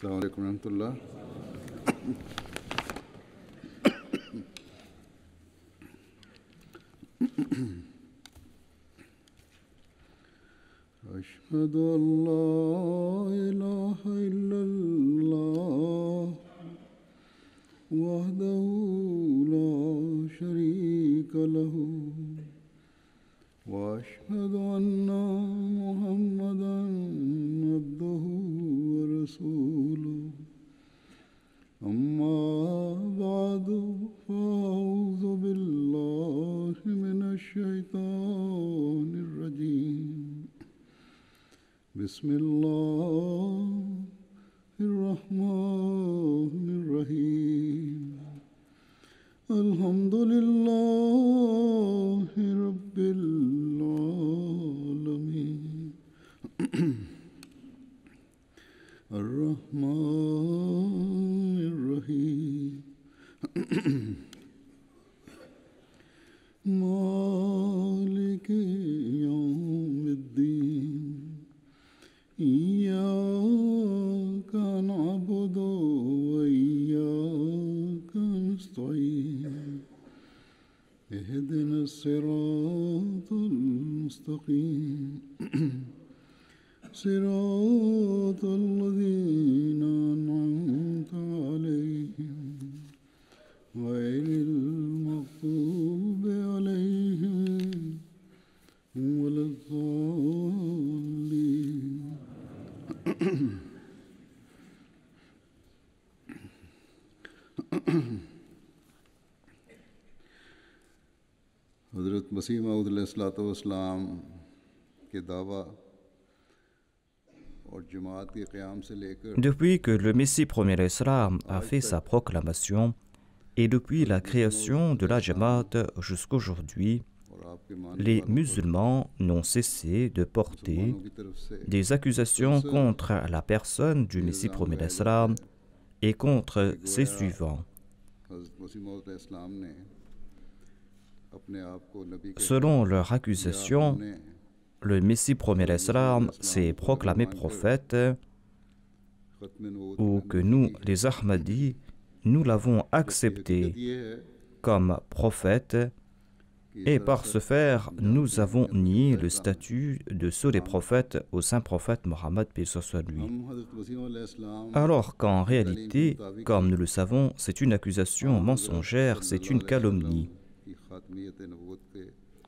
السلام عليكم ورحمة الله. أشهد أن لا إله إلا الله وحده لا شريك له وأشهد أن محمدا عبده ورسوله أما بعد فأعوذ بالله من الشيطان الرجيم بسم الله الرحمن الرحيم الحمد لله رب العالمين الرحمن الرحيم مالك يوم الدين إياك نعبد وإياك نستعين اهدنا الصراط المستقيم صراط الذين أنعمت عليهم غير المغضوب عليهم ولا الضالين. हज़रत मसीह मऊद अलैहिस्सलाम के दावा और जमात के क़याम से लेकर Depuis que le Messie premier l'Islam a fait sa proclamation et depuis la création de la Jamaat jusqu'aujourd'hui, les musulmans n'ont cessé de porter des accusations contre la personne du Messie premier l'Islam et contre ses suivants. Selon leur accusation, le Messie premier l'Islam s'est proclamé prophète ou que nous, les Ahmadis, nous l'avons accepté comme prophète et par ce faire, nous avons nié le statut de ceux des prophètes au saint prophète Mohammed paix soit lui. Alors qu'en réalité, comme nous le savons, c'est une accusation mensongère, c'est une calomnie.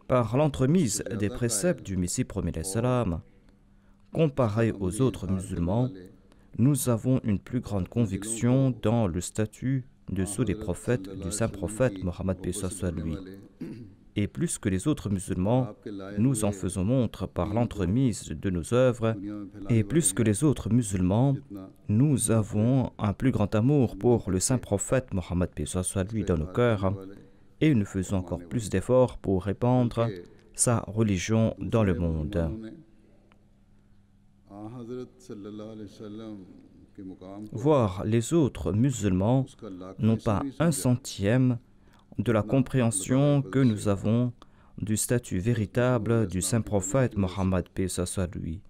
Par l'entremise des préceptes du Messie premier l'Islam, comparé aux autres musulmans, nous avons une plus grande conviction dans le statut de ceux des prophètes du saint prophète Mohammed paix soit lui. Et plus que les autres musulmans, nous en faisons montre par l'entremise de nos œuvres, et plus que les autres musulmans, nous avons un plus grand amour pour le saint prophète Mohammed paix soit lui dans nos cœurs, et nous faisons encore plus d'efforts pour répandre sa religion dans le monde. Voir les autres musulmans n'ont pas un centième de la compréhension que nous avons du statut véritable du saint prophète Mohammed paix soit lui.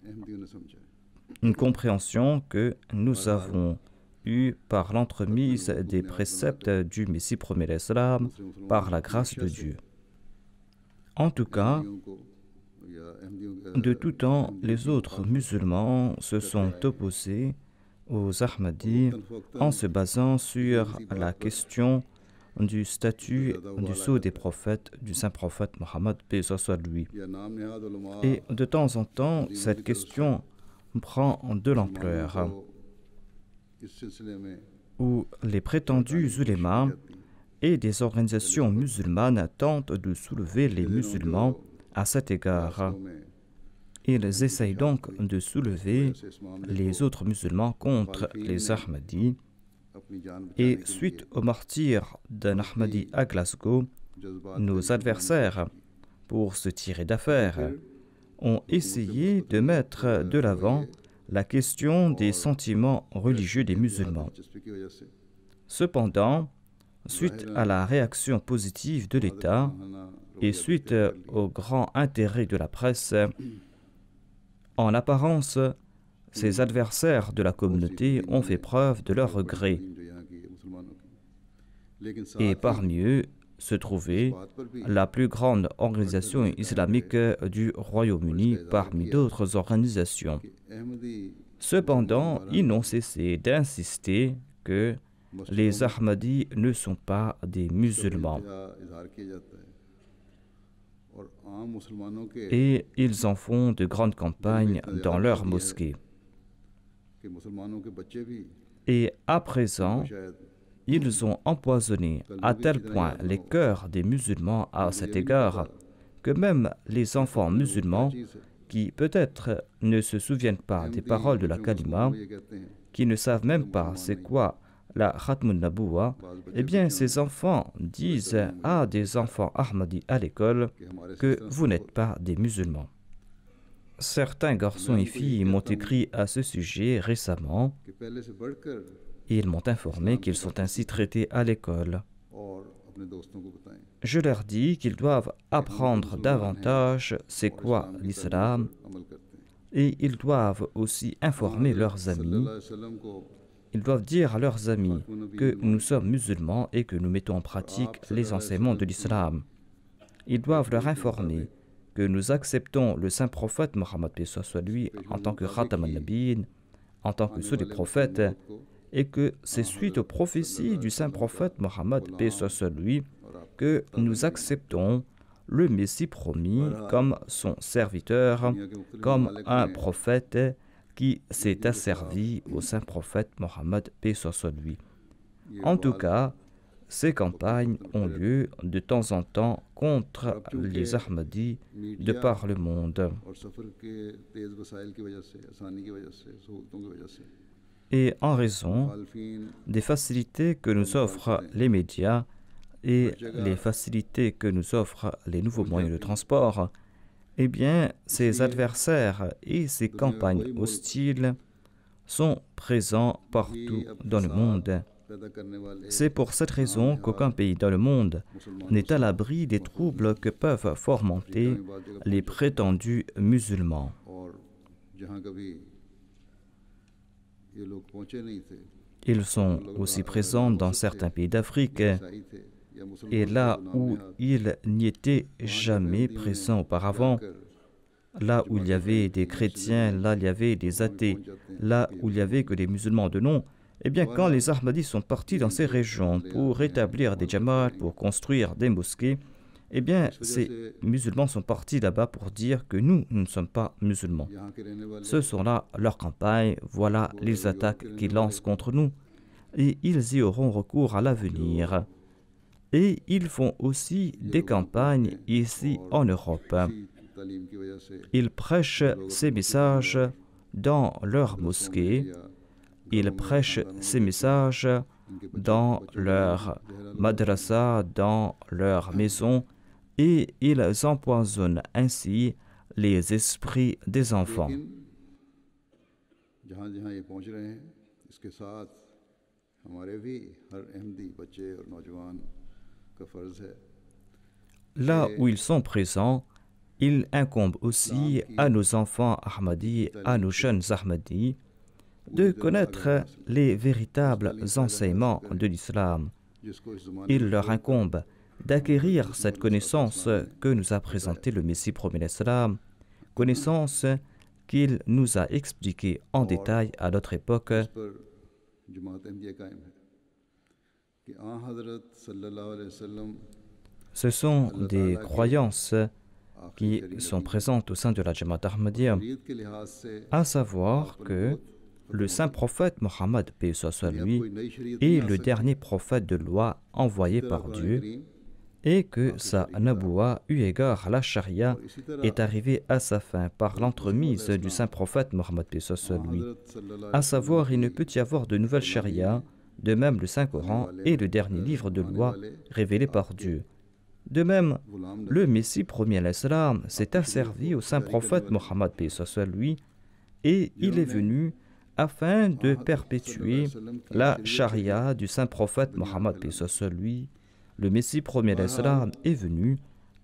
Une compréhension que nous avons eue par l'entremise des préceptes du Messie premier l'Islam par la grâce de Dieu. En tout cas, de tout temps, les autres musulmans se sont opposés aux Ahmadis en se basant sur la question du statut du sceau des prophètes du saint prophète Mohammed paix soit lui. Et de temps en temps, cette question prend de l'ampleur, où les prétendus ulémas et des organisations musulmanes tentent de soulever les musulmans à cet égard. Ils essayent donc de soulever les autres musulmans contre les Ahmadis. Et suite au martyre d'un Ahmadi à Glasgow, nos adversaires, pour se tirer d'affaire, ont essayé de mettre de l'avant la question des sentiments religieux des musulmans. Cependant, suite à la réaction positive de l'État et suite au grand intérêt de la presse, en apparence, ces adversaires de la communauté ont fait preuve de leur regret. Et parmi eux se trouvait la plus grande organisation islamique du Royaume-Uni parmi d'autres organisations. Cependant, ils n'ont cessé d'insister que les Ahmadis ne sont pas des musulmans. Et ils en font de grandes campagnes dans leurs mosquées. Et à présent, ils ont empoisonné à tel point les cœurs des musulmans à cet égard que même les enfants musulmans qui peut-être ne se souviennent pas des paroles de la kalima, qui ne savent même pas c'est quoi la Khatmun Nabuwa, eh bien ces enfants disent à des enfants Ahmadis à l'école que vous n'êtes pas des musulmans. Certains garçons et filles m'ont écrit à ce sujet récemment et ils m'ont informé qu'ils sont ainsi traités à l'école. Je leur dis qu'ils doivent apprendre davantage c'est quoi l'islam et ils doivent aussi informer leurs amis. Ils doivent dire à leurs amis que nous sommes musulmans et que nous mettons en pratique les enseignements de l'islam. Ils doivent leur informer que nous acceptons le saint prophète Mohammed paix soit lui en tant que Khatam al-Nabiyyin, en tant que ceux des prophètes, et que c'est suite aux prophéties du saint prophète Mohammed paix soit lui que nous acceptons le Messie promis comme son serviteur, comme un prophète qui s'est asservi au saint prophète Mohammed paix soit lui. En tout cas, ces campagnes ont lieu de temps en temps contre les Ahmadis de par le monde. Et en raison des facilités que nous offrent les médias et les facilités que nous offrent les nouveaux moyens de transport, eh bien, ces adversaires et ces campagnes hostiles sont présents partout dans le monde. C'est pour cette raison qu'aucun pays dans le monde n'est à l'abri des troubles que peuvent fomenter les prétendus musulmans. Ils sont aussi présents dans certains pays d'Afrique, et là où ils n'y étaient jamais présents auparavant, là où il y avait des chrétiens, là où il y avait des athées, là où il n'y avait que des musulmans de nom, eh bien, quand les Ahmadis sont partis dans ces régions pour établir des jama'at, pour construire des mosquées, eh bien, ces musulmans sont partis là-bas pour dire que nous ne sommes pas musulmans. Ce sont là leurs campagnes, voilà les attaques qu'ils lancent contre nous, et ils y auront recours à l'avenir. Et ils font aussi des campagnes ici en Europe. Ils prêchent ces messages dans leurs mosquées, ils prêchent ces messages dans leurs madrasas, dans leurs maisons, et ils empoisonnent ainsi les esprits des enfants. Là où ils sont présents, il incombe aussi à nos enfants Ahmadis, à nos jeunes Ahmadis, de connaître les véritables enseignements de l'islam. Il leur incombe d'acquérir cette connaissance que nous a présentée le Messie promis l'islam, connaissance qu'il nous a expliquée en détail à notre époque. Ce sont des croyances qui sont présentes au sein de la Jamaat Ahmadiyya, à savoir que le saint prophète Mohammed paix soit lui est le dernier prophète de loi envoyé par Dieu et que sa naboua eu égard à la charia est arrivée à sa fin par l'entremise du saint prophète Mohammed paix soit lui. À savoir, il ne peut y avoir de nouvelle charia, de même le Saint-Coran est le dernier livre de loi révélé par Dieu. De même, le Messie promis à l'Islam s'est asservi au saint prophète Mohammed paix soit lui et il est venu afin de perpétuer la charia du saint prophète Mohammed paix soit lui. Le Messie promis à l'Islam est venu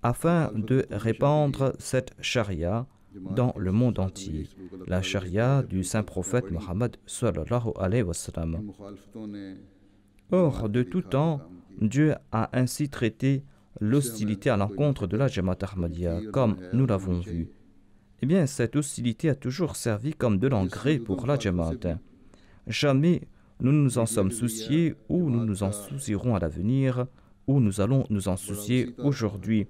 afin de répandre cette charia dans le monde entier, la charia du saint prophète Mohammed sallallahu alayhi wa sallam. Or, de tout temps, Dieu a ainsi traité l'hostilité à l'encontre de la Jamaat Ahmadiyya, comme nous l'avons vu. Eh bien, cette hostilité a toujours servi comme de l'engrais pour la Jamaat. Jamais nous nous en sommes souciés ou nous nous en soucierons à l'avenir ou nous allons nous en soucier aujourd'hui.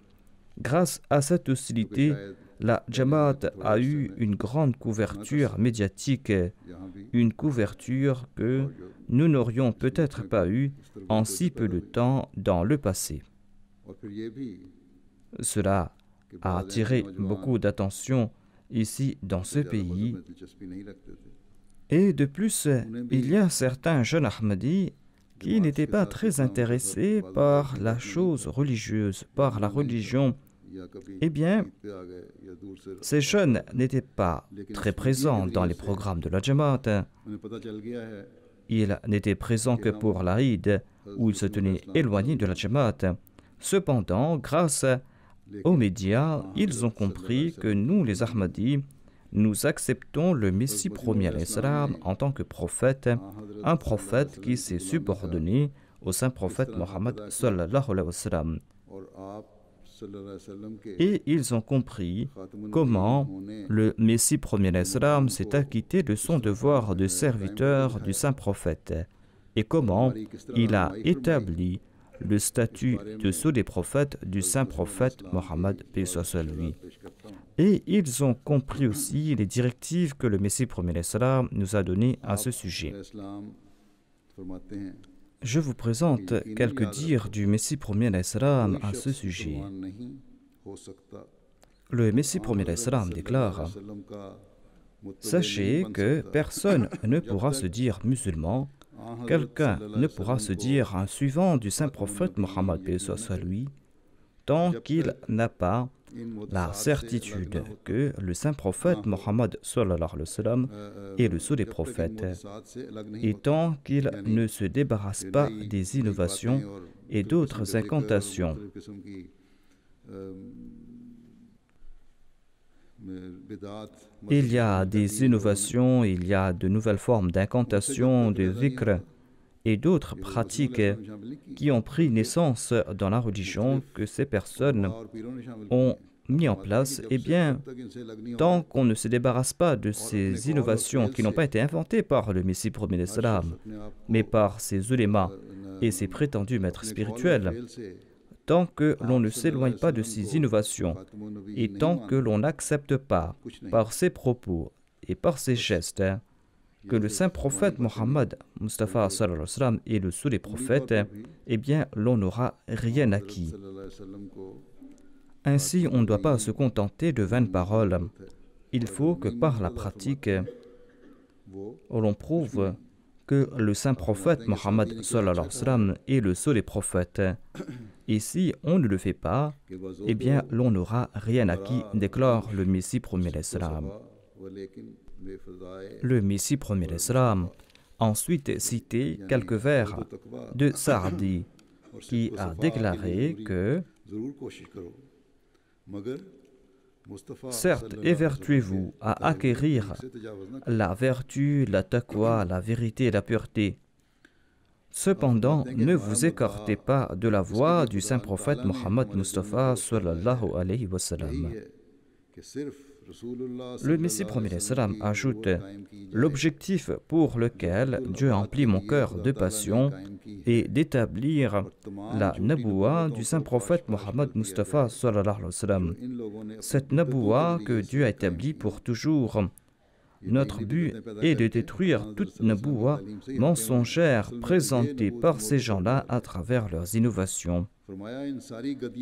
Grâce à cette hostilité, la Jamaat a eu une grande couverture médiatique, une couverture que nous n'aurions peut-être pas eue en si peu de temps dans le passé. Cela a attiré beaucoup d'attention ici dans ce pays. Et de plus, il y a certains jeunes Ahmadis qui n'étaient pas très intéressés par la chose religieuse, par la religion. Eh bien, ces jeunes n'étaient pas très présents dans les programmes de la Jamaat. Ils n'étaient présents que pour l'Aïd, où ils se tenaient éloignés de la Jamaat. Cependant, grâce aux médias, ils ont compris que nous, les Ahmadis, nous acceptons le Messie premier alayhi salam en tant que prophète, un prophète qui s'est subordonné au saint prophète Mohammed sallallahu alayhi wa sallam. Et ils ont compris comment le Messie premier alayhi salam s'est acquitté de son devoir de serviteur du saint prophète et comment il a établi le statut de sceau des prophètes du saint prophète Mohammed paix soit lui. Et ils ont compris aussi les directives que le Messie premier alayhi salam nous a données à ce sujet. Je vous présente quelques dires du Messie premier alayhi salam à ce sujet. Le Messie premier alayhi salam déclare: sachez que personne ne pourra se dire musulman, quelqu'un ne pourra se dire un suivant du saint prophète Mohammed paix soit lui, tant qu'il n'a pas la certitude que le saint prophète Mohammed sallallahu alayhi wa sallam est le sceau des prophètes, et tant qu'il ne se débarrasse pas des innovations et d'autres incantations. Il y a des innovations, il y a de nouvelles formes d'incantations, de dhikr et d'autres pratiques qui ont pris naissance dans la religion que ces personnes ont mis en place. Eh bien, tant qu'on ne se débarrasse pas de ces innovations qui n'ont pas été inventées par le Messie premier alayhi salam, mais par ses ulémas et ses prétendus maîtres spirituels, tant que l'on ne s'éloigne pas de ces innovations et tant que l'on n'accepte pas par ses propos et par ses gestes que le saint prophète Mohammed Mustafa sallallahu alayhi wa sallam est le sceau des prophètes, eh bien l'on n'aura rien acquis. Ainsi, on ne doit pas se contenter de vaines paroles. Il faut que par la pratique, l'on prouve que le saint prophète Mohammed sallallahu alayhi wa sallam est le sceau des prophètes. Et si on ne le fait pas, eh bien l'on n'aura rien acquis, déclare le Messie premier alayhi salam. Le Messie premier alayhi salam ensuite cité quelques vers de Saadi qui a déclaré que certes, évertuez-vous à acquérir la vertu, la taqwa, la vérité et la pureté. Cependant, ne vous écartez pas de la voie du saint prophète Mohammed Mustafa sallallahu alayhi wa sallam. Le Messie premier alayhi salam ajoute: l'objectif pour lequel Dieu emplit mon cœur de passion est d'établir la nabouwa du saint prophète Mohammed Mustafa sallallahu alayhi wa sallam. Cette nabouwa que Dieu a établie pour toujours. Notre but est de détruire toute nabouwa mensongère présentée par ces gens-là à travers leurs innovations.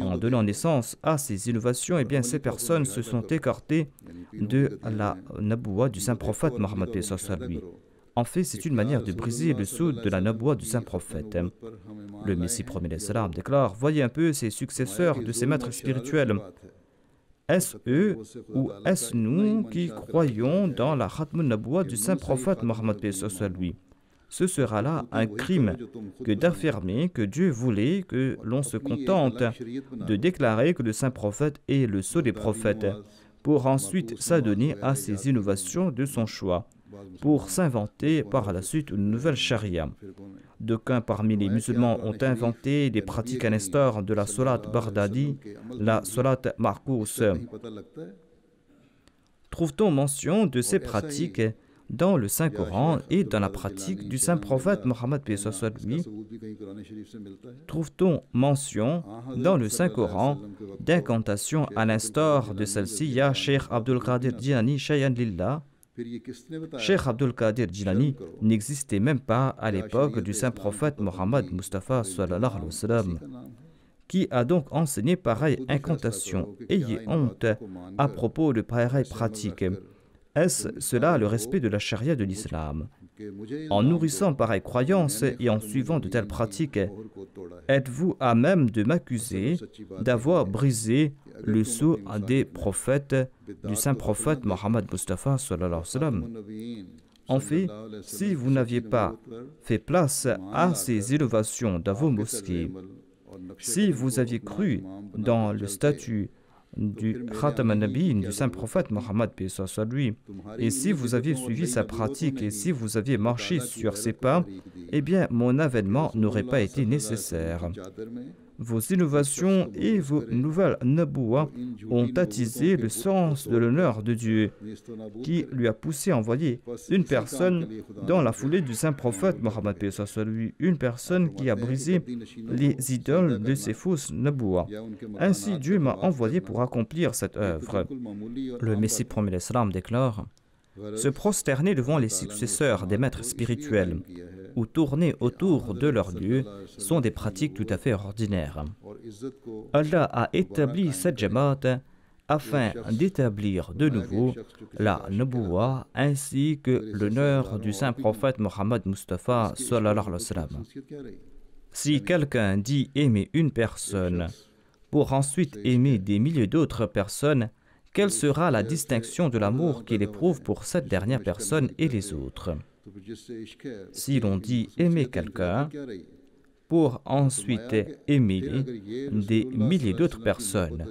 En donnant naissance à ces innovations, eh bien, ces personnes se sont écartées de la nabouwa du saint prophète Mohammed paix soit lui. En fait, c'est une manière de briser le sceau de la nabouwa du saint prophète. Le Messie premier alayhi salam déclare: voyez un peu ces successeurs de ces maîtres spirituels. Est-ce eux ou est-ce nous qui croyons dans la Khatmun Nabouwa du saint prophète Mohammed paix soit lui? Ce sera là un crime que d'affirmer que Dieu voulait que l'on se contente de déclarer que le saint prophète est le sceau des prophètes, pour ensuite s'adonner à ces innovations de son choix, pour s'inventer par la suite une nouvelle charia. D'aucuns parmi les musulmans ont inventé des pratiques à l'instar de la salat Baghdadi, la salat Marcous. Trouve-t-on mention de ces pratiques dans le Saint-Coran et dans la pratique du Saint-Prophète Mohammed lui? Trouve-t-on mention dans le Saint-Coran d'incantations à l'instar de celle-ci? Ya Cheikh Abdul Qadir Jilani Shayan Lillah. Cheikh Abdul Qadir Jilani n'existait même pas à l'époque du Saint-Prophète Mohammed Mustafa sallallahu alayhi wa sallam. Qui a donc enseigné pareille incantation? Ayez honte à propos de pareille pratique. Est-ce cela le respect de la charia de l'islam? En nourrissant pareille croyance et en suivant de telles pratiques, êtes-vous à même de m'accuser d'avoir brisé le sceau des prophètes du Saint-Prophète Mohammed Mustafa sallallahu alayhi wa sallam? En fait, si vous n'aviez pas fait place à ces innovations dans vos mosquées, si vous aviez cru dans le statut du Khatam al-Nabiyyin, du Saint-Prophète Mohammed, lui, et si vous aviez suivi sa pratique et si vous aviez marché sur ses pas, eh bien mon avènement n'aurait pas été nécessaire. Vos innovations et vos nouvelles nabouas ont attisé le sens de l'honneur de Dieu, qui lui a poussé à envoyer une personne dans la foulée du Saint-Prophète Mohammed, une personne qui a brisé les idoles de ces fausses nabouas. Ainsi, Dieu m'a envoyé pour accomplir cette œuvre. Le Messie premier l'Islam déclare: se prosterner devant les successeurs des maîtres spirituels ou tourner autour de leur Dieu sont des pratiques tout à fait ordinaires. Allah a établi cette Jamaat afin d'établir de nouveau la Naboua ainsi que l'honneur du Saint-Prophète Mohammed Mustafa sallallahu alayhi wa sallam. Si quelqu'un dit aimer une personne pour ensuite aimer des milliers d'autres personnes, quelle sera la distinction de l'amour qu'il éprouve pour cette dernière personne et les autres? Si l'on dit aimer quelqu'un pour ensuite aimer des milliers d'autres personnes,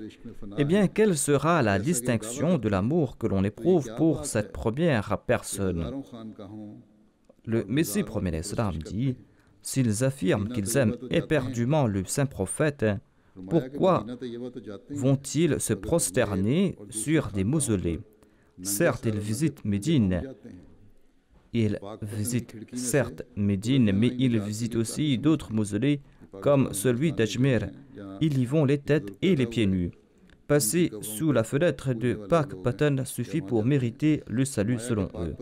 eh bien, quelle sera la distinction de l'amour que l'on éprouve pour cette première personne? Le Messie premier l'Islam dit: s'ils affirment qu'ils aiment éperdument le Saint-Prophète, pourquoi vont-ils se prosterner sur des mausolées? Certes, ils visitent Médine, mais ils visitent aussi d'autres mausolées comme celui d'Ajmer. Ils y vont les têtes et les pieds nus. Passer sous la fenêtre de Pak Patan suffit pour mériter le salut selon eux.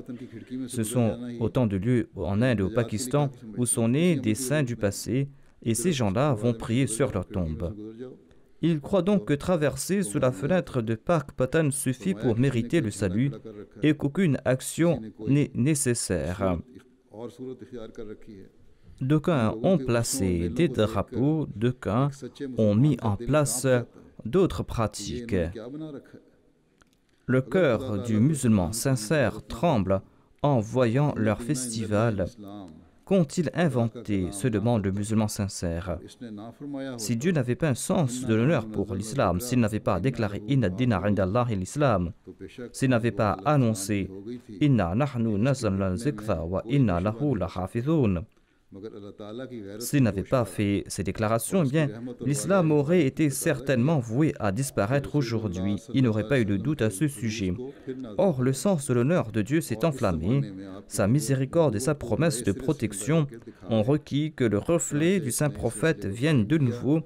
Ce sont autant de lieux en Inde et au Pakistan où sont nés des saints du passé, et ces gens-là vont prier sur leur tombe. Ils croient donc que traverser sous la fenêtre de Pak Patan suffit pour mériter le salut et qu'aucune action n'est nécessaire. D'aucuns ont placé des drapeaux, d'aucuns ont mis en place d'autres pratiques. Le cœur du musulman sincère tremble en voyant leur festival. Qu'ont-ils inventé, se demande le musulman sincère. Si Dieu n'avait pas un sens de l'honneur pour l'islam, s'il n'avait pas déclaré « Inna dina indallahi l'islam », s'il n'avait pas annoncé « Inna nahnu nazzalna zikra wa inna lahu lahafidhun », s'il n'avait pas fait ces déclarations, eh bien, l'islam aurait été certainement voué à disparaître aujourd'hui. Il n'aurait pas eu de doute à ce sujet. Or, le sens de l'honneur de Dieu s'est enflammé. Sa miséricorde et sa promesse de protection ont requis que le reflet du Saint-Prophète vienne de nouveau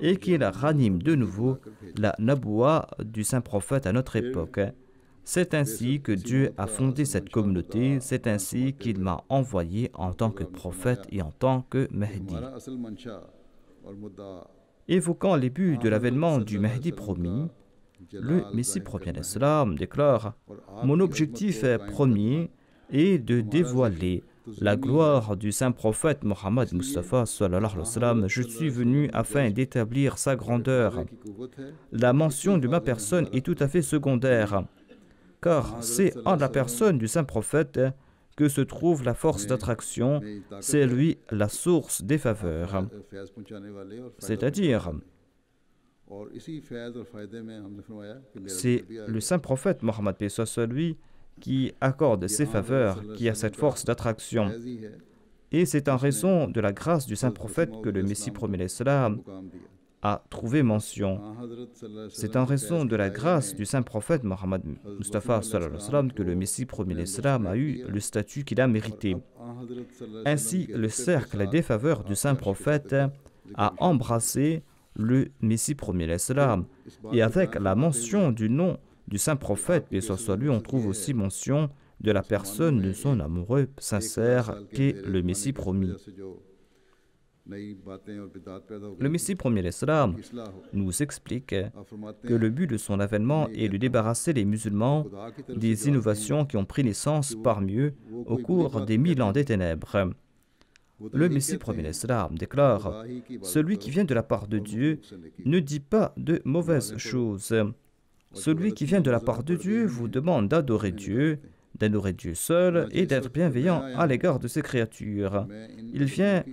et qu'il ranime de nouveau la naboua du Saint-Prophète à notre époque. C'est ainsi que Dieu a fondé cette communauté, c'est ainsi qu'il m'a envoyé en tant que prophète et en tant que Mahdi. Évoquant les buts de l'avènement du Mahdi promis, le Messie premier l'Islam déclare: mon objectif premier est de dévoiler la gloire du Saint-Prophète Mohammed Mustafa sallallahu alayhi wa sallam. Je suis venu afin d'établir sa grandeur. La mention de ma personne est tout à fait secondaire, car c'est en la personne du Saint-Prophète que se trouve la force d'attraction, c'est lui la source des faveurs. C'est-à-dire, C'est le saint prophète Mohammed paix soit sur lui qui accorde ces faveurs, qui a cette force d'attraction. Et c'est en raison de la grâce du saint prophète que le Messie premier l'Islam a trouvé mention. C'est en raison de la grâce du saint prophète Mohammed Mustafa sallallahu alayhi wa sallam que le Messie premier l'Islam a eu le statut qu'il a mérité. Ainsi, le cercle des faveurs du saint prophète a embrassé le Messie premier l'Islam. Et avec la mention du nom du saint prophète, paix soit sur lui, on trouve aussi mention de la personne de son amoureux sincère qu'est le Messie promis. Le Messie premier l'Islam nous explique que le but de son avènement est de débarrasser les musulmans des innovations qui ont pris naissance parmi eux au cours des 1000 ans des ténèbres. Le Messie premier l'Islam déclare « Celui qui vient de la part de Dieu ne dit pas de mauvaises choses. Celui qui vient de la part de Dieu vous demande d'adorer Dieu seul et d'être bienveillant à l'égard de ses créatures. Il vient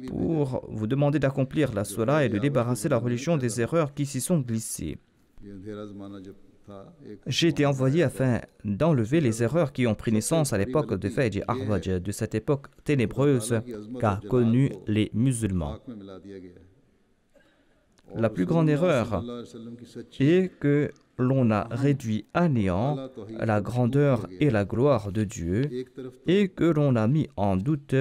pour vous demander d'accomplir la Salah et de débarrasser la religion des erreurs qui s'y sont glissées. J'ai été envoyé afin d'enlever les erreurs qui ont pris naissance à l'époque de Fayj Ahwaj, de cette époque ténébreuse qu'a connue les musulmans. La plus grande erreur est que l'on a réduit à néant la grandeur et la gloire de Dieu et que l'on a mis en doute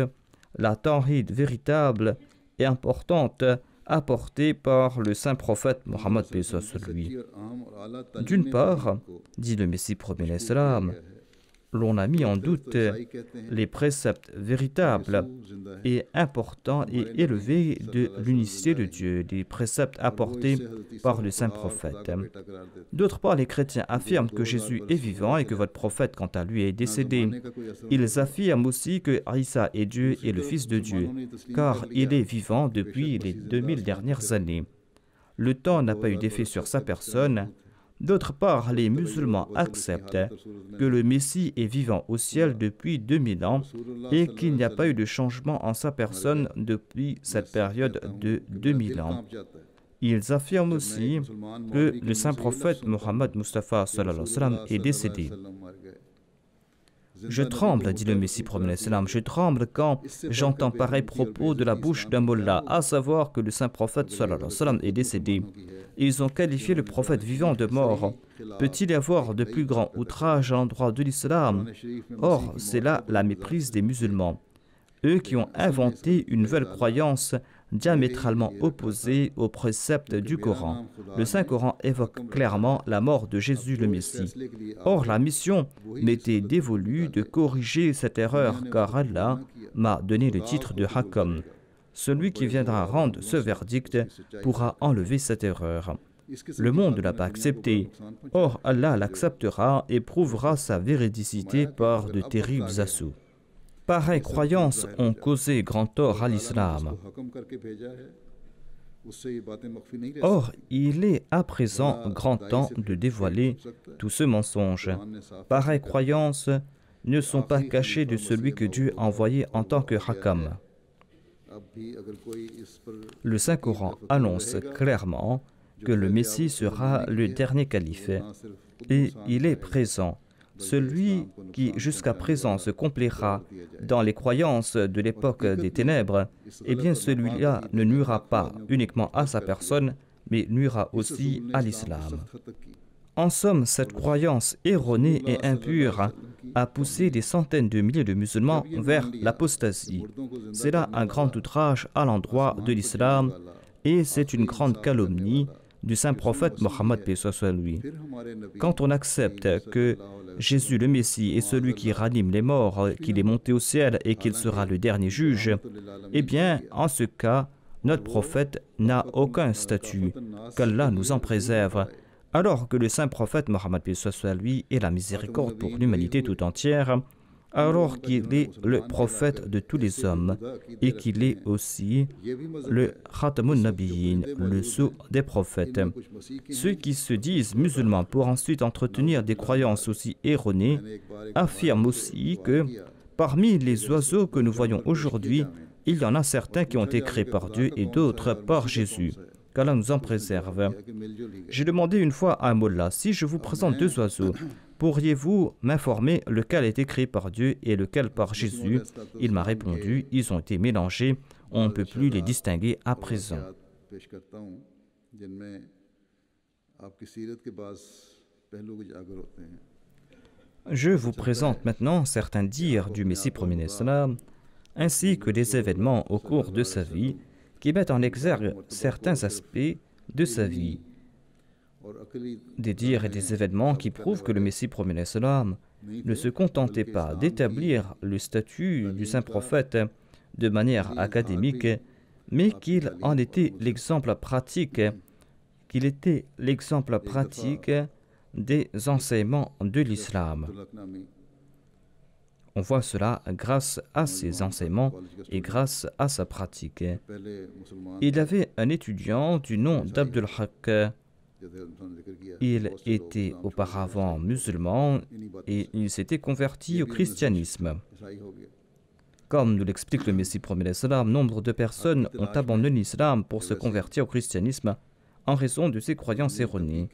la tawhid véritable et importante apportée par le saint prophète Mohammed paix soit sur lui. D'une part, dit le Messie premier l'Islam, l'on a mis en doute les préceptes véritables et importants et élevés de l'unicité de Dieu, les préceptes apportés par le saint prophète. D'autre part, les chrétiens affirment que Jésus est vivant et que votre prophète, quant à lui, est décédé. Ils affirment aussi que Isa est Dieu et le Fils de Dieu, car il est vivant depuis les 2000 dernières années. Le temps n'a pas eu d'effet sur sa personne. D'autre part, les musulmans acceptent que le Messie est vivant au ciel depuis 2000 ans et qu'il n'y a pas eu de changement en sa personne depuis cette période de 2000 ans. Ils affirment aussi que le saint prophète Mohammed Mustafa sallallahu alayhi wa sallam est décédé. Je tremble, dit le Messie premier l'Islam, je tremble quand j'entends pareil propos de la bouche d'un mollah, à savoir que le saint prophète sallallahu alayhi wa sallam est décédé. Ils ont qualifié le prophète vivant de mort. Peut-il y avoir de plus grand outrage à l'endroit de l'islam? Or, c'est là la méprise des musulmans. Eux qui ont inventé une nouvelle croyance diamétralement opposée aux préceptes du Coran. Le Saint-Coran évoque clairement la mort de Jésus le Messie. Or, la mission m'était dévolue de corriger cette erreur, car Allah m'a donné le titre de Hakam. Celui qui viendra rendre ce verdict pourra enlever cette erreur. Le monde ne l'a pas accepté. Or, Allah l'acceptera et prouvera sa véridicité par de terribles assauts. Pareilles croyances ont causé grand tort à l'islam. Or, il est à présent grand temps de dévoiler tout ce mensonge. Pareilles croyances ne sont pas cachées de celui que Dieu a envoyé en tant que Hakam. Le Saint-Coran annonce clairement que le Messie sera le dernier calife et il est présent. Celui qui jusqu'à présent se complaira dans les croyances de l'époque des ténèbres, eh bien celui-là ne nuira pas uniquement à sa personne, mais nuira aussi à l'islam. En somme, cette croyance erronée et impure a poussé des centaines de milliers de musulmans vers l'apostasie. C'est là un grand outrage à l'endroit de l'islam et c'est une grande calomnie du saint prophète Mohammed paix soit sur lui. Quand on accepte que Jésus le Messie est celui qui ranime les morts, qu'il est monté au ciel et qu'il sera le dernier juge, eh bien, en ce cas, notre prophète n'a aucun statut, qu'Allah nous en préserve, alors que le saint prophète Mohammed paix soit sur lui est la miséricorde pour l'humanité tout entière, alors qu'il est le prophète de tous les hommes et qu'il est aussi le Khatamun Nabiyyin, le sceau des prophètes. Ceux qui se disent musulmans pour ensuite entretenir des croyances aussi erronées affirment aussi que parmi les oiseaux que nous voyons aujourd'hui, il y en a certains qui ont été créés par Dieu et d'autres par Jésus. qu'Allah nous en préserve. J'ai demandé une fois à un mollah, si je vous présente deux oiseaux, pourriez-vous m'informer lequel a été créé par Dieu et lequel par Jésus? Il m'a répondu, ils ont été mélangés, on ne peut plus les distinguer à présent. Je vous présente maintenant certains dires du Messie premier salam, ainsi que des événements au cours de sa vie qui mettent en exergue certains aspects de sa vie. Des dires et des événements qui prouvent que le Messie premier salam ne se contentait pas d'établir le statut du saint prophète de manière académique, mais qu'il en était l'exemple pratique, des enseignements de l'islam. On voit cela grâce à ses enseignements et grâce à sa pratique. Il avait un étudiant du nom d'Abdul Haq. Il était auparavant musulman et il s'était converti au christianisme. Comme nous l'explique le Messie premier salam, nombre de personnes ont abandonné l'islam pour se convertir au christianisme en raison de ses croyances erronées.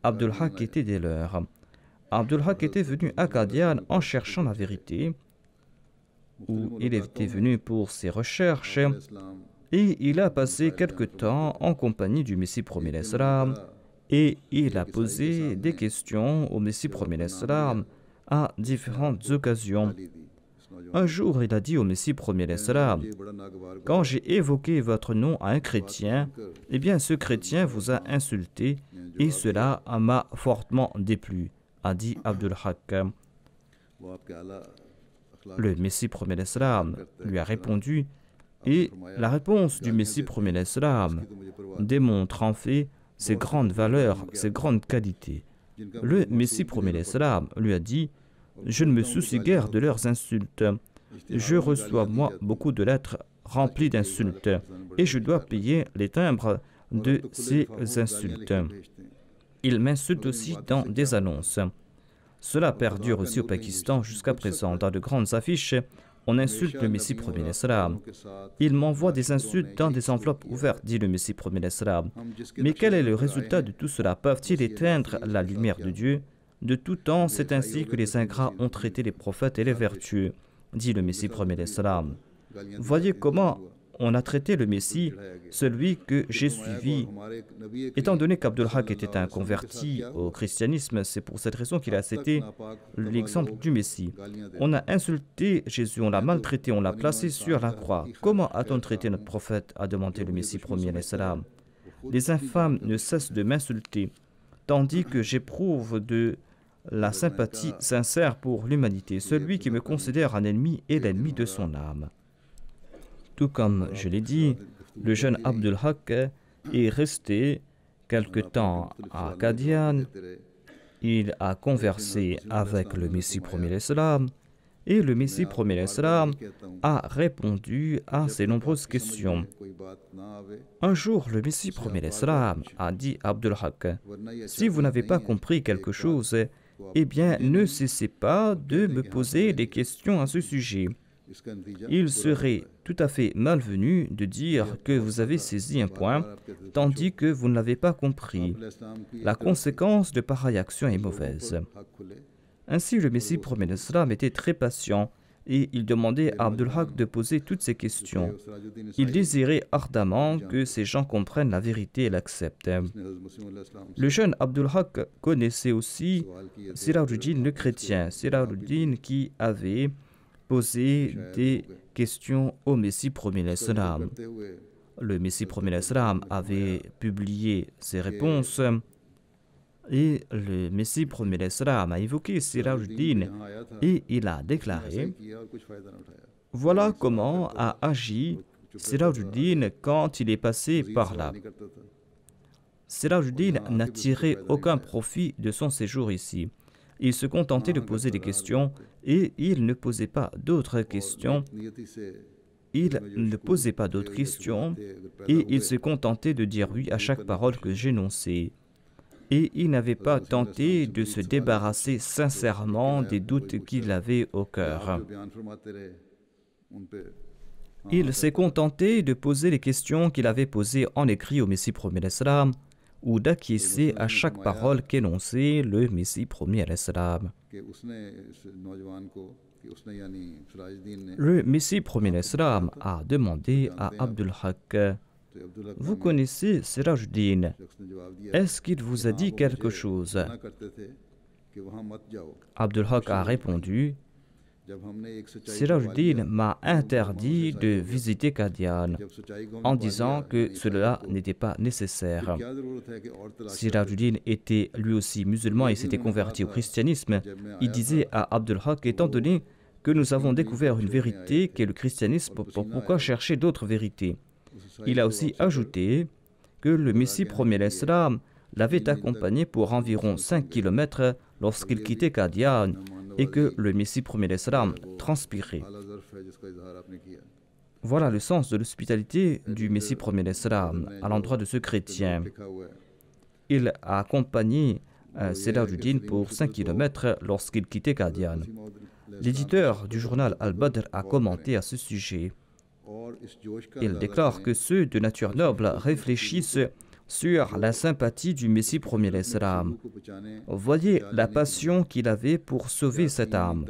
Abdul Haq était des leurs. Abdul Haq était venu à Qadian en cherchant la vérité, où il était venu pour ses recherches, et il a passé quelque temps en compagnie du Messie premier salam, et il a posé des questions au Messie premier salam à différentes occasions. Un jour, il a dit au Messie premier salam, « Quand j'ai évoqué votre nom à un chrétien, eh bien ce chrétien vous a insulté et cela m'a fortement déplu, » a dit Abdul Haq. Le Messie premier salam lui a répondu et la réponse du Messie premier salam démontre en fait ses grandes valeurs, ses grandes qualités. Le Messie premier salam lui a dit: je ne me soucie guère de leurs insultes. Je reçois, moi, beaucoup de lettres remplies d'insultes et je dois payer les timbres de ces insultes. Ils m'insultent aussi dans des annonces. Cela perdure aussi au Pakistan jusqu'à présent. Dans de grandes affiches, on insulte le Messie premier salam. Il m'envoie des insultes dans des enveloppes ouvertes, dit le Messie premier salam. Mais quel est le résultat de tout cela? Peuvent-ils éteindre la lumière de Dieu? De tout temps, c'est ainsi que les ingrats ont traité les prophètes et les vertueux, dit le Messie premier salam. Voyez comment on a traité le Messie, celui que j'ai suivi. Étant donné qu'Abdul Haq était un converti au christianisme, c'est pour cette raison qu'il a cité l'exemple du Messie. On a insulté Jésus, on l'a maltraité, on l'a placé sur la croix. Comment a-t-on traité notre prophète? A demandé le Messie premier salam. Les infâmes ne cessent de m'insulter, tandis que j'éprouve de la sympathie sincère pour l'humanité. Celui qui me considère un ennemi est l'ennemi de son âme. Tout comme je l'ai dit, le jeune Abdul Haq est resté quelque temps à Qadian. Il a conversé avec le Messie premier salam et le Messie premier salam a répondu à ses nombreuses questions. Un jour, le Messie premier salam a dit à Abdul Haq: si vous n'avez pas compris quelque chose, eh bien, ne cessez pas de me poser des questions à ce sujet. Il serait tout à fait malvenu de dire que vous avez saisi un point, tandis que vous ne l'avez pas compris. La conséquence de pareille action est mauvaise. Ainsi, le Messie premier salam était très patient et il demandait à Abdul Haq de poser toutes ces questions. Il désirait ardemment que ces gens comprennent la vérité et l'acceptent. Le jeune Abdul Haq connaissait aussi Sirajuddin le chrétien, Sirajuddin qui avait posé des questions au Messie premier salam. Le Messie premier salam avait publié ses réponses et le Messie premier salam a évoqué Sirajuddin et il a déclaré: voilà comment a agi Sirajuddin quand il est passé par là. Sirajuddin n'a tiré aucun profit de son séjour ici. Il se contentait de poser des questions et il ne posait pas d'autres questions. Et il se contentait de dire oui à chaque parole que j'énonçais. Et il n'avait pas tenté de se débarrasser sincèrement des doutes qu'il avait au cœur. Il s'est contenté de poser les questions qu'il avait posées en écrit au Messie premier al-Salam ou d'acquiescer à chaque parole qu'énonçait le Messie premier al-Salam. Le Messie premier al-Salam a demandé à Abdul Haq: vous connaissez Sirajuddin, est-ce qu'il vous a dit quelque chose? Abdul Haq a répondu: Sirajuddin m'a interdit de visiter Qadian en disant que cela n'était pas nécessaire. Sirajuddin était lui aussi musulman et s'était converti au christianisme. Il disait à Abdul Haq: étant donné que nous avons découvert une vérité qui est le christianisme, pourquoi chercher d'autres vérités? Il a aussi ajouté que le Messie premier l'Islam l'avait accompagné pour environ 5 km lorsqu'il quittait Qadian et que le Messie premier l'Islam transpirait. Voilà le sens de l'hospitalité du Messie premier l'Islam à l'endroit de ce chrétien. Il a accompagné Sirajuddin pour 5 km lorsqu'il quittait Qadian. L'éditeur du journal Al-Badr a commenté à ce sujet. Il déclare que ceux de nature noble réfléchissent sur la sympathie du Messie premier l'Islam. Voyez la passion qu'il avait pour sauver cette âme.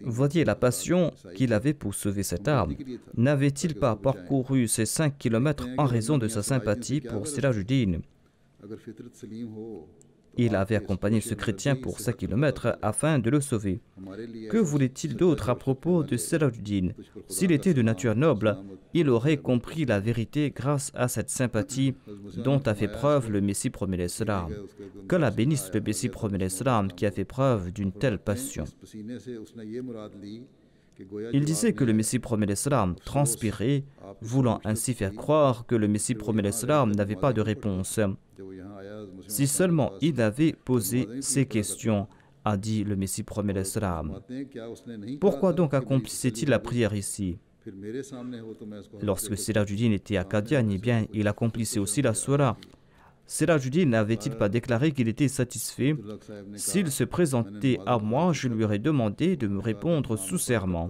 Voyez la passion qu'il avait pour sauver cette âme. N'avait-il pas parcouru ces 5 km en raison de sa sympathie pour Sirajuddin? Il avait accompagné ce chrétien pour 5 km afin de le sauver. Que voulait-il d'autre à propos de Sirajuddin? S'il était de nature noble, il aurait compris la vérité grâce à cette sympathie dont a fait preuve le Messie premier l'Islam. Qu'Allah bénisse le Messie premier l'Islam qui a fait preuve d'une telle passion. Il disait que le Messie premier l'Islam transpirait, voulant ainsi faire croire que le Messie premier l'Islam n'avait pas de réponse. Si seulement il avait posé ces questions, a dit le Messie premier l'Islam. Pourquoi donc accomplissait-il la prière ici? Lorsque Sirajuddin était à Qadian, eh bien, il accomplissait aussi la Salat. Sirajuddin n'avait-il pas déclaré qu'il était satisfait? S'il se présentait à moi, je lui aurais demandé de me répondre sous serment.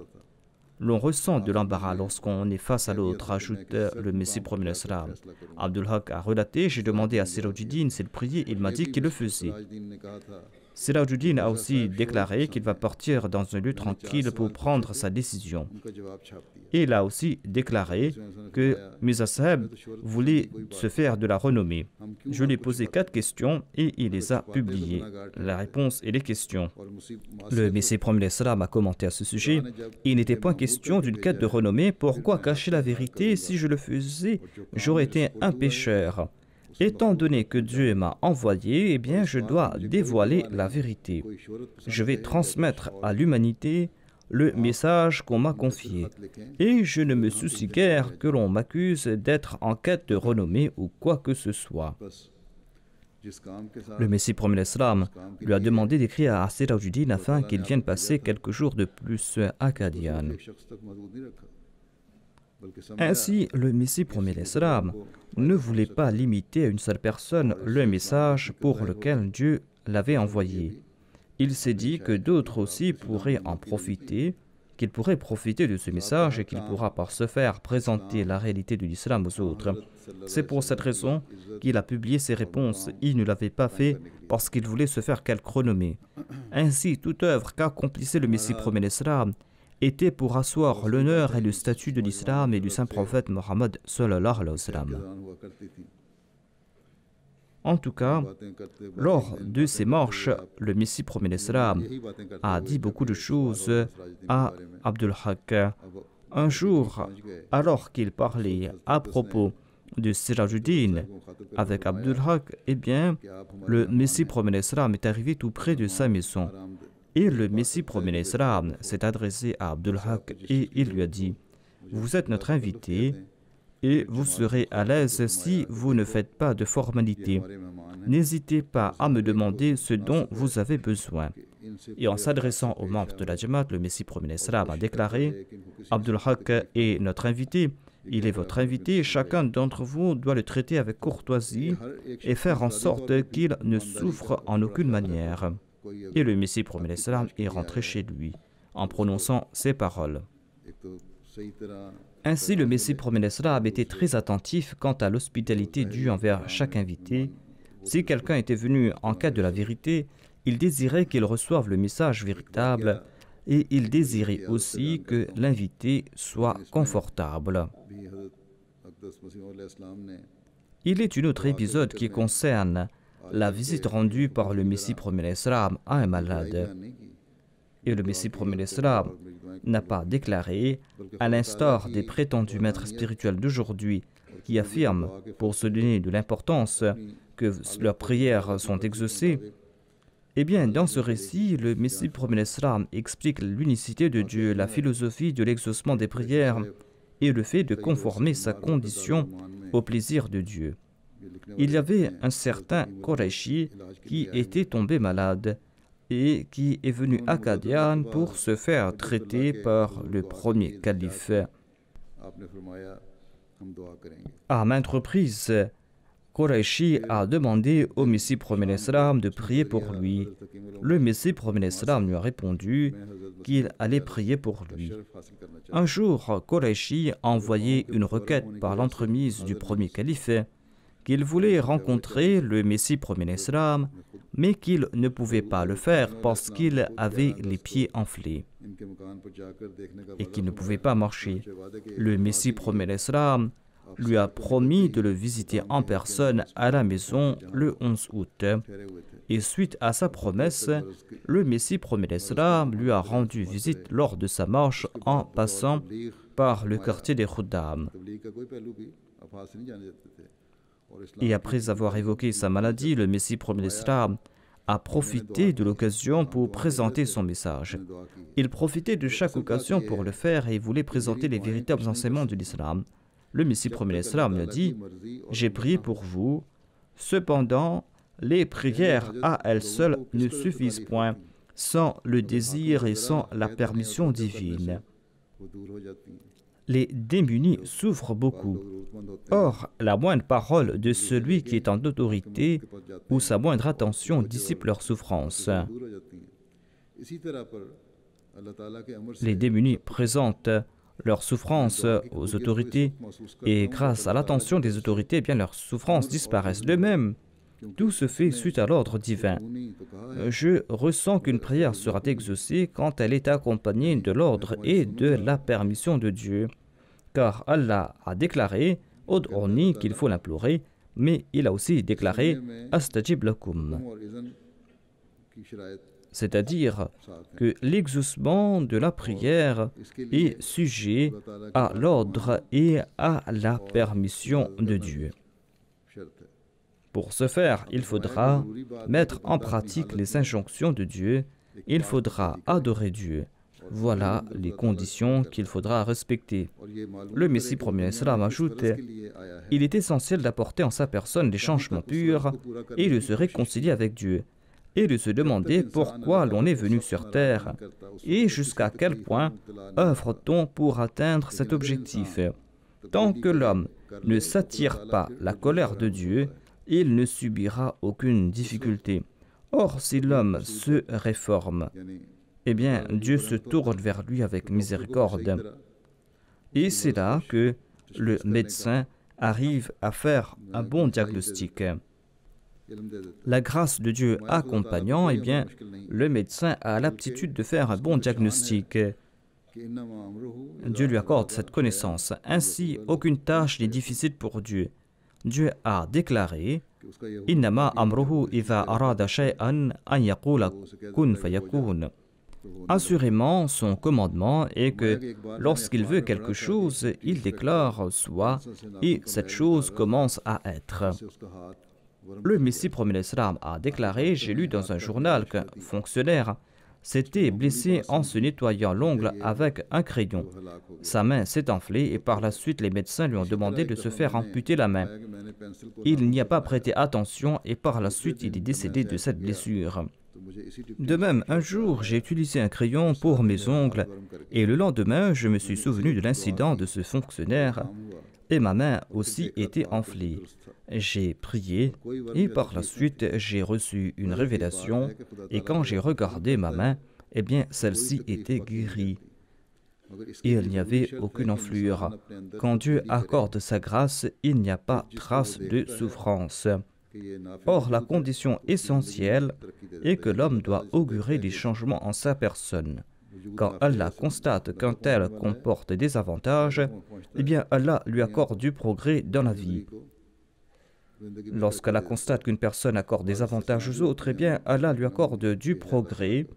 L'on ressent de l'embarras lorsqu'on est face à l'autre, ajoute le Messie premier l'Islam. Abdul Haq a relaté: j'ai demandé à Sirajuddin s'il priait, il m'a dit qu'il le faisait. Sirajuddin a aussi déclaré qu'il va partir dans un lieu tranquille pour prendre sa décision. Et il a aussi déclaré que Mirza Saheb voulait se faire de la renommée. Je lui ai posé 4 questions et il les a publiées. La réponse et les questions. Le Messie premier l'Islam a commenté à ce sujet. Il n'était point question d'une quête de renommée. Pourquoi cacher la vérité? Si je le faisais, j'aurais été un pécheur. Étant donné que Dieu m'a envoyé, eh bien, je dois dévoiler la vérité. Je vais transmettre à l'humanité le message qu'on m'a confié. Et je ne me soucie guère que l'on m'accuse d'être en quête de renommée ou quoi que ce soit. Le Messie premier l'Islam lui a demandé d'écrire à Sirajuddin afin qu'il vienne passer quelques jours de plus à Qadian. Ainsi, le Messie premier l'Islam ne voulait pas limiter à une seule personne le message pour lequel Dieu l'avait envoyé. Il s'est dit que d'autres aussi pourraient en profiter, qu'il pourrait profiter de ce message et qu'il pourra par ce faire présenter la réalité de l'islam aux autres. C'est pour cette raison qu'il a publié ses réponses. Il ne l'avait pas fait parce qu'il voulait se faire quelque renommée. Ainsi, toute œuvre qu'accomplissait le Messie premier l'Islam était pour asseoir l'honneur et le statut de l'islam et du saint prophète Mohammed sallallahu alayhi wa sallam. En tout cas, lors de ces marches, le Messie premier l'Islam a dit beaucoup de choses à Abdul Haq. Un jour, alors qu'il parlait à propos de Sirajuddin avec Abdul Haq, eh bien, le Messie premier l'Islam est arrivé tout près de sa maison. Et le Messie premier l'Islam s'est adressé à Abdul Haq et il lui a dit: vous êtes notre invité et vous serez à l'aise si vous ne faites pas de formalités. N'hésitez pas à me demander ce dont vous avez besoin. Et en s'adressant aux membres de la Jamaat, le Messie premier l'Islam a déclaré: Abdul Haq est notre invité, il est votre invité, chacun d'entre vous doit le traiter avec courtoisie et faire en sorte qu'il ne souffre en aucune manière. Et le Messie premier l'Islam est rentré chez lui. en prononçant ces paroles. एक तो सही तरह Ainsi, le Messie promet l'Islam était très attentif quant à l'hospitalité due envers chaque invité. Si quelqu'un était venu en quête de la vérité, il désirait qu'il reçoive le message véritable et il désirait aussi que l'invité soit confortable. भी हज़रत अक़दस मसीह अलैहिस्सलाम ने Il est un autre épisode qui concerne la visite rendue par le Messie promet l'Islam à un malade. नहीं की Et le Messie promet l'Islam n'a pas déclaré, à l'instar des prétendus maîtres spirituels d'aujourd'hui qui affirment, pour se donner de l'importance, que leurs prières sont exaucées. Eh bien, dans ce récit, le Messie promet l'Islam explique l'unicité de Dieu, la philosophie de l'exaucement des prières et le fait de conformer sa condition au plaisir de Dieu. Il y avait un certain Qurayshi qui était tombé malade et qui est venu à Qadian pour se faire traiter par le premier calife. आपने फरमाया हम दुआ करेंगे À maintes reprises, Qurayshi a demandé au Messie promet l'Islam de prier pour lui. Le Messie promet l'Islam lui a répondu qu'il allait prier pour lui. शर्फ हासिल करना चाहते Un jour, Qurayshi a envoyé une requête par l'entremise du premier calife qu'il voulait rencontrer le Messie promet l'Islam, mais qu'il ne pouvait pas le faire parce qu'il avait les pieds enflés इनके मकान पर जाकर देखने का et वादा qu'il ne pouvait pas marcher. वादे के Le Messie promet l'Islam lui a promis de le visiter en personne à la maison le 11 août. ठहरे हुए थे Et suite à sa promesse, le Messie promet l'Islam lui a rendu visite lors de sa marche en passant par le quartier des Khuddam. तबलीग का कोई पहलू भी आप हाथ से नहीं जाने देते थे और इस्लाम Et après avoir évoqué sa maladie, le Messie promet l'Islam a profité de l'occasion pour présenter son message. ने दुआ की Il profitait de chaque occasion pour le faire et voulait présenter les véritables enseignements de l'islam. Le Messie promet l'Islam lui a dit « J'ai prié pour vous, cependant, les prières à elles seules ne suffisent point, sans le désir et sans la permission divine. वो दूर हो जाती हैं Les démunis souffrent beaucoup. जरूरतमंद होते हैं Or, la moindre parole de celui qui est en autorité ou sa moindre attention dissipe leur souffrance. दूर हो जाती हैं इसी तरह पर अल्लाह ताला के अमर से Les démunis présentent leur souffrance aux autorités et grâce à l'attention des autorités, eh bien, leurs souffrances disparaissent. De même, tout se fait suite à l'ordre divin. नहीं तो कहा है Je ressens qu'une prière sera exaucée quand elle est accompagnée de l'ordre et de la permission de Dieu. Car Allah a déclaré « Ud'uni » qu'il faut l'implorer, mais il a aussi déclaré « Astajib lakum और इज़न की शरायत » c'est-à-dire साथ है que l'exaucement de la prière इसके लिए est sujet अल्लाह ताला की à l'ordre et à la permission de Dieu. शर्त है Pour ce faire, il faudra mettre en pratique les injonctions de Dieu, il faudra adorer Dieu. Voilà les conditions qu'il faudra respecter. और ये मालूम Le Messie promet l'Islam ajoute के लिए आया है il est essentiel d'apporter en sa personne des changements purs et de se réconcilier avec Dieu, et de se demander pourquoi l'on est venu sur terre et jusqu'à quel point œuvre-t-on pour atteindre cet objectif. Tant que l'homme ne s'attire pas la colère de Dieu, il ne subira aucune difficulté. Or, si l'homme se réforme, यानी eh bien, Dieu se tourne vers lui avec miséricorde. Et c'est là que le médecin arrive à faire un bon diagnostic. इल्म दे देते La grâce de Dieu accompagnant, eh bien, le médecin a l'aptitude de faire un bon diagnostic. कि इन्नमा अमरुहु Dieu lui accorde cette connaissance. Ainsi, aucune tâche n'est difficile pour Dieu. Dieu a déclaré कि उसका ये Innama amruhu idha arada shay'an an yaqula kun fayakun. Assurément, son commandement est que lorsqu'il veut quelque chose, il déclare soit et cette chose commence à être. से उसका हाथ वरम Le Messie promet l'Islam a déclaré, j'ai lu dans un journal qu'un fonctionnaire s'était blessé en se nettoyant l'ongle avec un crayon. हलाक हो गया Sa main s'est enflée et par la suite les médecins lui ont demandé de se faire amputer la main. है कि मैंने पेंसिल को Il n'y a pas prêté attention et par la suite il est décédé de cette blessure. तो मुझे इसी tip De même, un jour, j'ai utilisé un crayon pour mes ongles et le lendemain, je me suis souvenu de l'incident de ce fonctionnaire काम हुआ et ma main aussi était enflée. J'ai prié et par la suite, j'ai reçu une révélation et quand j'ai regardé ma main, eh bien celle-ci était guérie. Il n'y avait aucune enflure. Quand Dieu accorde sa grâce, il n'y a pas trace de souffrance. Or, la condition essentielle est que l'homme doit augurer des changements en sa personne. Quand Allah constate qu'un tel comporte des avantages, eh bien Allah lui accorde du progrès dans la vie. Lorsqu'Allah constate qu'une personne accorde des avantages aux autres, eh bien Allah lui accorde du progrès.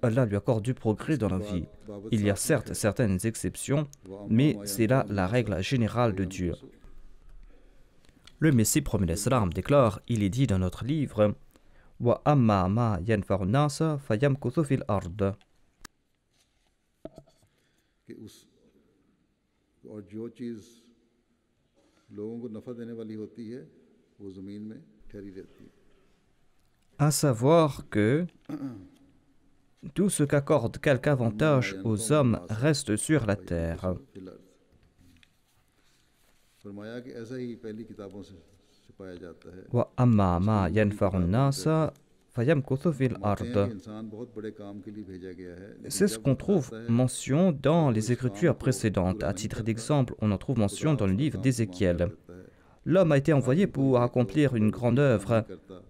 Allah lui accorde du progrès dans la vie. Il y a certes certaines exceptions, mais c'est là la règle générale de Dieu. Le Messie promet l'Islam déclare, il est dit dans notre livre, Wa amma ma yanfa'u nasa fayamkuthu fil ard. À savoir que tout ce qu'accorde quelque avantage aux hommes reste sur la terre. Wa amma ma yanfa'u nasa fayamkuthu fil ard. C'est ce qu'on trouve mention dans les écritures précédentes. À titre d'exemple, on en trouve mention dans le livre d'Ézéchiel. L'homme a été envoyé pour accomplir une grande œuvre.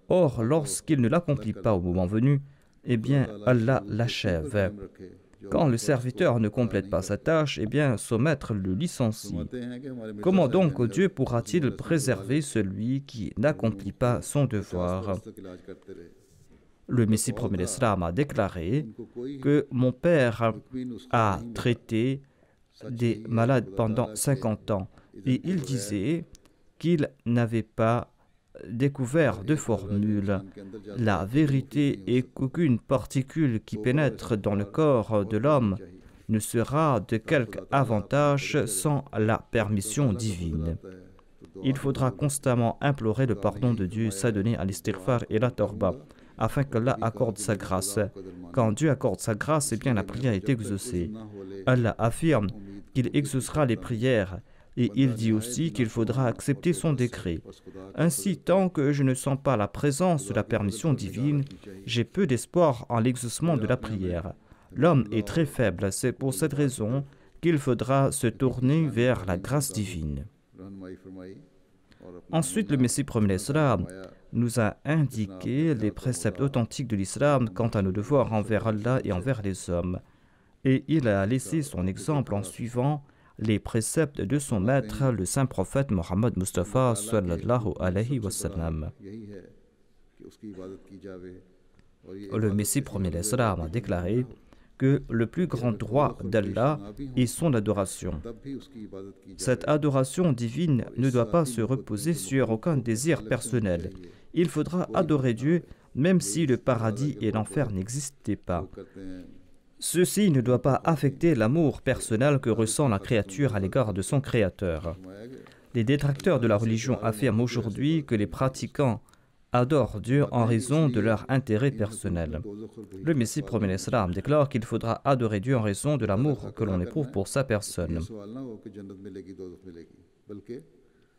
Or, lorsqu'il ne l'accomplit pas au moment venu, eh bien, Allah l'achève. Quand le serviteur ne complète pas sa tâche, eh bien, son maître le licencie. Comment donc Dieu pourra-t-il préserver celui qui n'accomplit pas son devoir? Le Messie promet l'Islam a déclaré que mon père a traité des malades pendant 50 ans et il disait qu'il n'avait pas découvert de formule. La vérité est qu'aucune particule qui pénètre dans le corps de l'homme ne sera de quelque avantage sans la permission divine. Il faudra constamment implorer le pardon de Dieu, s'adonner à l'istighfar et la torba, afin qu'Allah accorde sa grâce. Quand Dieu accorde sa grâce, eh bien la prière est exaucée. Allah affirme qu'il exaucera les prières. Et il dit aussi qu'il faudra accepter son décret. Ainsi, tant que je ne sens pas la présence de la permission divine, j'ai peu d'espoir en l'exaucement de la prière. L'homme est très faible, c'est pour cette raison qu'il faudra se tourner vers la grâce divine. Ensuite, le Messie promet l'Islam nous a indiqué les préceptes authentiques de l'islam quant à nos devoirs envers Allah et envers les hommes. Et il a laissé son exemple en suivant les préceptes de son maître, le saint prophète Mohammed Mustafa sallallahu alayhi wa sallam. Le Messie premier l'Islam a déclaré que le plus grand droit d'Allah est son adoration. Cette adoration divine ne doit pas se reposer sur aucun désir personnel. Il faudra adorer Dieu même si le paradis et l'enfer n'existaient pas. Ceci ne doit pas affecter l'amour personnel que ressent la créature à l'égard de son Créateur. Les détracteurs de la religion affirment aujourd'hui que les pratiquants adorent Dieu en raison de leur intérêt personnel. Le Messie promet l'Islam déclare qu'il faudra adorer Dieu en raison de l'amour que l'on éprouve pour sa personne.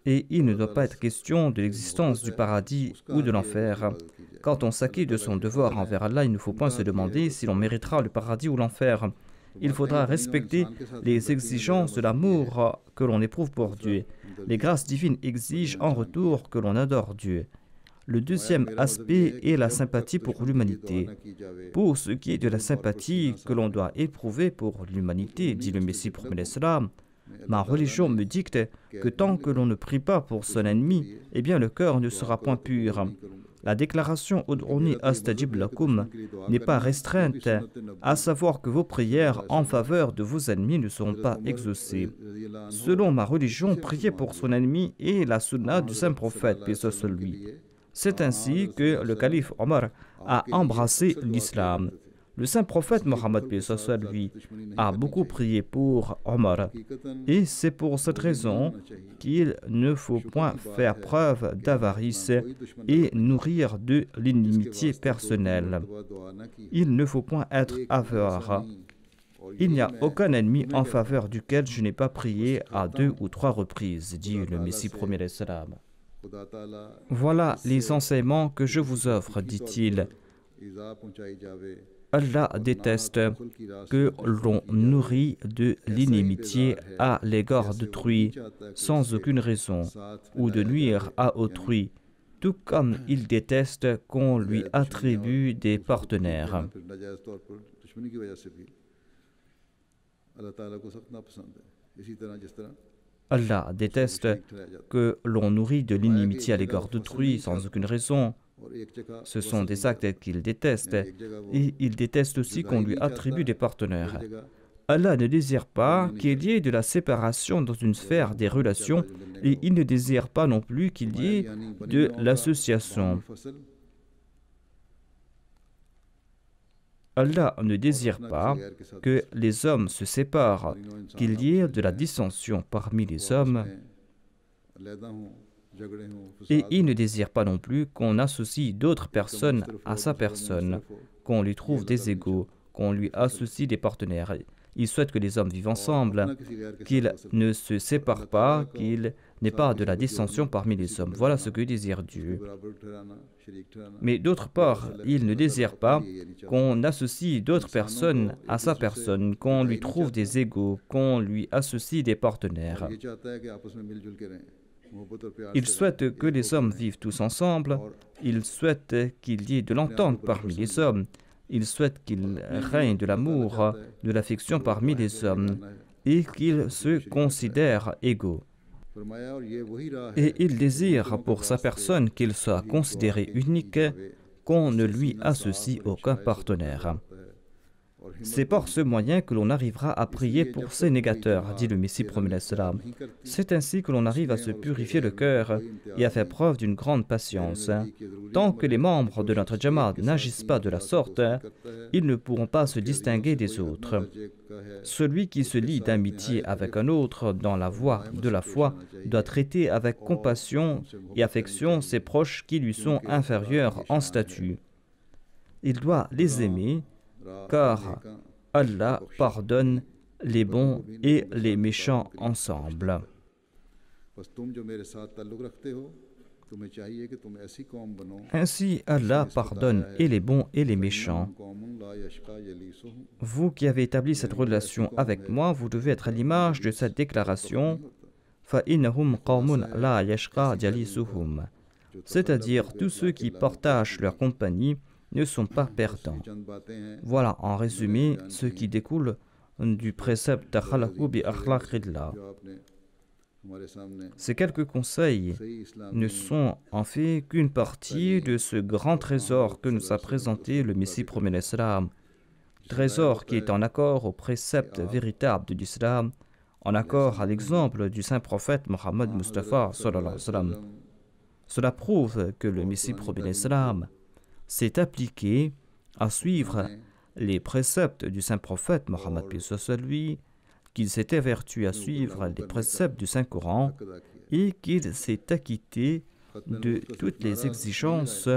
Et il ne doit pas être question de l'existence du paradis ou de l'enfer. Quand on s'acquitte de son devoir envers Allah, il ne faut point se demander si l'on méritera le paradis ou l'enfer. Il faudra respecter les exigences de l'amour que l'on éprouve pour Dieu. Les grâces divines exigent en retour que l'on adore Dieu. Le deuxième aspect est la sympathie pour l'humanité. Pour ce qui est de la sympathie que l'on doit éprouver pour l'humanité, dit le Messie promet l'Islam, ma religion me dicte que tant que l'on ne prie pas pour son ennemi, eh bien le cœur ne sera point pur. La déclaration Ud'uni astajib lakum n'est pas restreinte, à savoir que vos prières en faveur de vos ennemis ne seront pas exaucées. Selon ma religion, prier pour son ennemi est la sunna du saint prophète, paix soit lui. C'est ainsi que le calife Omar a embrassé l'islam. Le saint prophète Mohammed, paix soit lui, a beaucoup prié pour Omar. Et c'est pour cette raison qu'il ne faut point faire preuve d'avarice et nourrir de l'inimitié personnelle. Il ne faut point être avare. Il n'y a aucun ennemi en faveur duquel je n'ai pas prié à 2 ou 3 reprises, dit le Messie premier l'Islam. Voilà les enseignements que je vous offre, dit-il. Allah déteste que l'on nourrit de l'inimitié à l'égard d'autrui sans aucune raison, ou de nuire à autrui, tout comme il déteste qu'on lui attribue des partenaires. Allah déteste que l'on nourrit de l'inimitié à l'égard d'autrui sans aucune raison. Ce sont des actes qu'il déteste, et il déteste aussi qu'on lui attribue des partenaires. Allah ne désire pas qu'il y ait de la séparation dans une sphère des relations, et il ne désire pas non plus qu'il y ait de l'association. Allah ne désire pas que les hommes se séparent, qu'il y ait de la dissension parmi les hommes, et il ne désire pas non plus qu'on associe d'autres personnes à sa personne, qu'on lui trouve des égaux, qu'on lui associe des partenaires. Il souhaite que les hommes vivent ensemble, qu'ils ne se séparent pas, qu'il n'y ait pas de la dissension parmi les hommes. Voilà ce que désire Dieu. Mais d'autre part, il ne désire pas qu'on associe d'autres personnes à sa personne, qu'on lui trouve des égaux, qu'on lui associe des partenaires. Il souhaite que les hommes vivent tous ensemble, il souhaite qu'il y ait de l'entente parmi les hommes, il souhaite qu'il règne de l'amour, de l'affection parmi les hommes, et qu'ils se considèrent égaux. Et il désire pour sa personne qu'il soit considéré unique, qu'on ne lui associe aucun partenaire. C'est par ce moyen que l'on arrivera à prier pour ces négateurs, dit le Messie promet l'Islam. C'est ainsi que l'on arrive à se purifier le cœur et à faire preuve d'une grande patience. Tant que les membres de notre Jamaat n'agissent pas de la sorte, ils ne pourront pas se distinguer des autres. Celui qui se lie d'amitié avec un autre dans la voie de la foi doit traiter avec compassion et affection ses proches qui lui sont inférieurs en statut. Il doit les aimer, car Allah pardonne les bons et les méchants ensemble. Ainsi, Allah pardonne et les bons et les méchants. Vous qui avez établi cette relation avec moi, vous devez être à l'image de cette déclaration, فَإِنَّهُمْ قَوْمٌ لَا يَشْقَى جَلِيسُهُمْ. C'est-à-dire, tous ceux qui partagent leur compagnie ne sont pas perdants. Voilà en résumé ce qui découle du précepte Takhalaqu bi akhlaqillah. Ces quelques conseils ne sont en fait qu'une partie de ce grand trésor que nous a présenté le Messie promet l'Islam, trésor qui est en accord au précepte véritable de l'Islam, en accord à l'exemple du saint prophète Mohammed Mustafa sallallahu alayhi wa sallam. Cela prouve que le Messie promet l'Islam s'est appliqué à suivre les préceptes du saint prophète Mohammed lui, qu'il s'est évertué à suivre les préceptes du Saint-Coran et qu'il s'est acquitté de toutes les exigences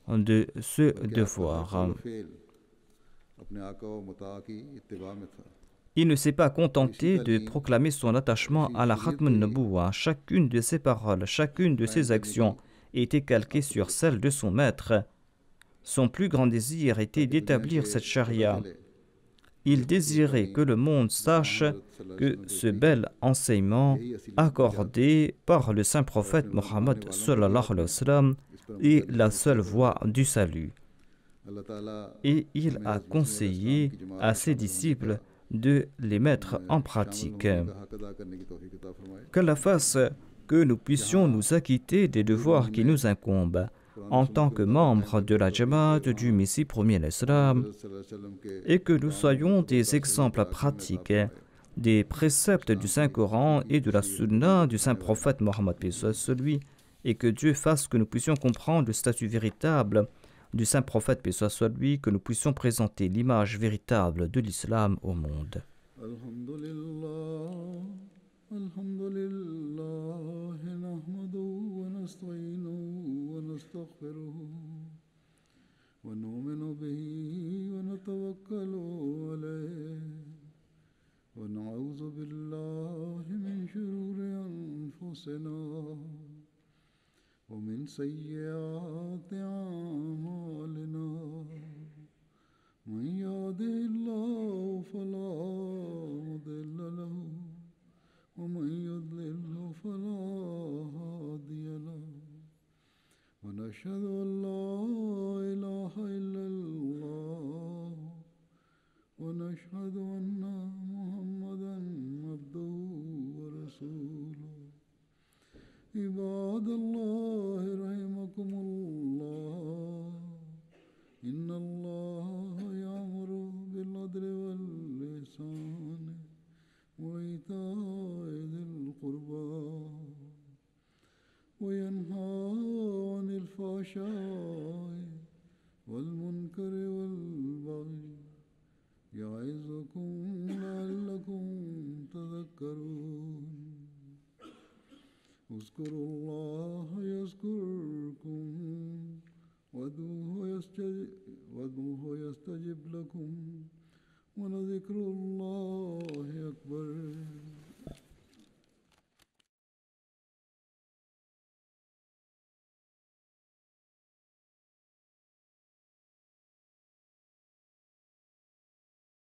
de ce devoir. Il ne s'est pas contenté de proclamer son attachement à la Khatm al-Nubuwwa. Chacune de ses paroles, chacune de ses actions était calquée sur celle de son maître. Son plus grand désir était d'établir cette charia. Il désirait que le monde sache que ce bel enseignement accordé par le saint prophète Mohammed sallallahu alayhi wa sallam est la seule voie du salut. Et il a conseillé à ses disciples de les mettre en pratique. Qu'Allah fasse que nous puissions nous acquitter des devoirs qui nous incombent en tant que membres de la Jamaat du Messie premier l'Islam et que nous soyons des exemples pratiques des préceptes du Saint-Coran et de la Sunna du Saint-Prophète Mohammed celui et que Dieu fasse que nous puissions comprendre le statut véritable du Saint-Prophète lui, que nous puissions présenter l'image véritable de l'Islam au monde. الحمد لله نحمده ونستعينه ونستغفره ونؤمن به ونتوكل عليه ونعوذ بالله من شرور أنفسنا ومن سيئات أعمالنا من يهده الله فلا مضل له ومن يضلله فلا هادي له ونشهد أن لا إله إلا الله ونشهد أن محمدا عبده ورسوله عباد الله رحمكم الله إن الله يأمر بالعدل والإحسان وإيتاء ذي القربى وينهى عن الفحشاء والمنكر والبغي يعظكم لعلكم تذكرون اذكروا الله يذكركم وادعوه يستجب لكم ولذكر الله أكبر